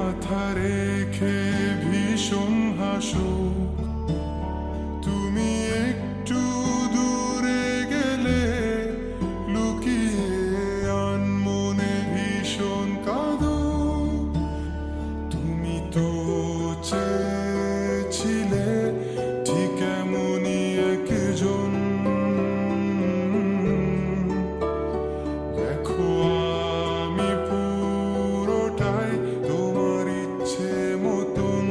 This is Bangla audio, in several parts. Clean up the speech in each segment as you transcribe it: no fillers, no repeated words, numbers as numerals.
মাথা রেখে ভীষণ হাসো, তুমি একটু দূরে গেলে লুকিয়ে আনমনে ভীষণ কাঁদো। তুমি তো চেয়েছিলে ঠিক এমনই একজন, দেখো আমি পুরোটাই তোমার ইচ্ছে মতন।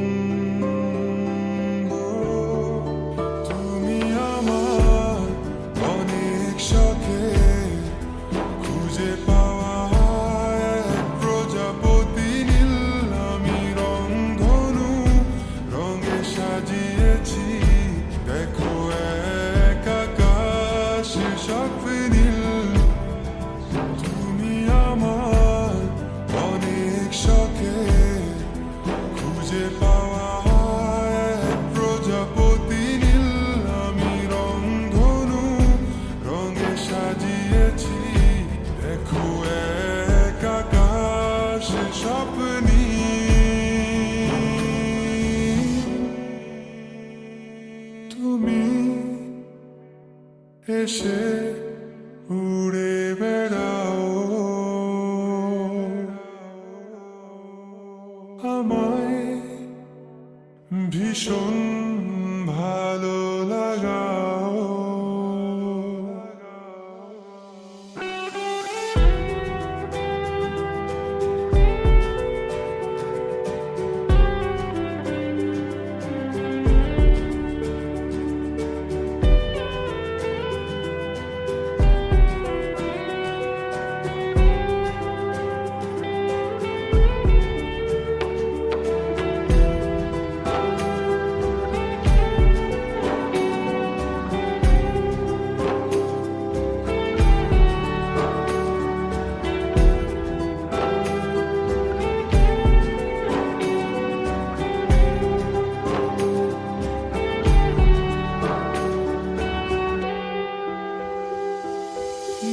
তুমি আমার অনেক শখে খুঁজে পাওয়া এক প্রজাপতি নীল, আমি রংধনু রঙে সাজিয়েছি, দেখো এক আকাশ স্বপ্নীল। তুমি আমার অনেক শখে খুঁজে পাওয়া এক প্রজাপতি নীল, আমি রংধনু রঙে সাজিয়েছি, দেখো এক আকাশ স্বপ্নীল। তুমি এসে উড়ে বেড়াও, আমায় ভীষণ ভালো লাগাও।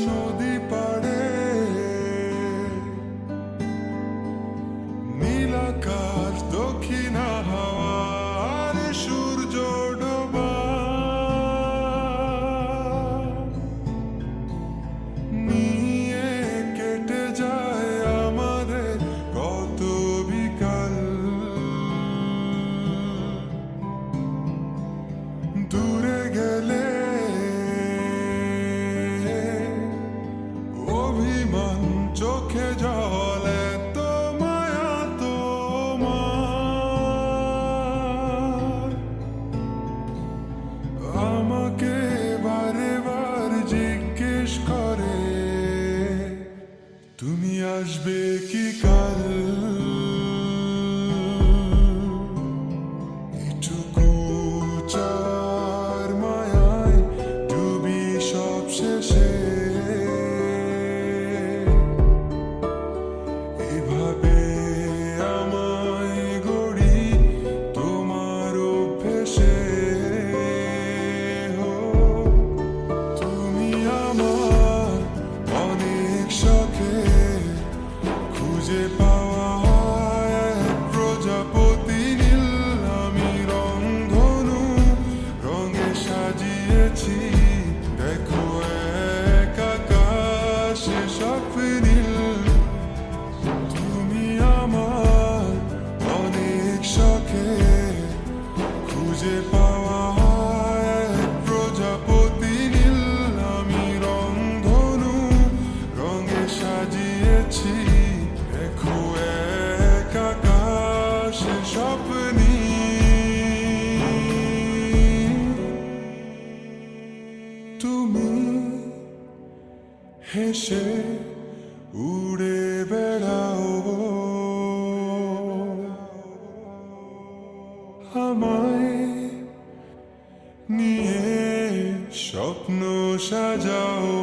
নদী পাড়ে নীল আকাশ, দক্ষিণ হাওয়ার সূর্য ডোবা, নিয়ে কেটে যায় আমাদের কত বিকাল। দূরে গেলে অভিমান, চোখে জলে তো মায়া তোমার, আমাকে বারে বার জিজ্ঞেস করে তুমি আসবে কি কাল। এটুকু চার মায়ায় ডুবি সব শেষে, এভাবে আমায় গড়ি তোমার অভ্যেসে। তুমি আমার অনেক শখে খুঁজে পাওয়া এক প্রজাপতি নীল, আমি রংধনু রঙে সাজিয়েছি, দেখো এক আকাশ স্বপ্নীল। তুমি আমার অনেক শখে খুঁজে পাওয়া এক প্রজাপতি নীল, আমি রংধনু রঙে সাজিয়েছি, দেখো এক আকাশ স্বপ্নীল। তুমি হেসে উড়ে বেড়াও, আমায় নিয়ে স্বপ্ন সাজাও।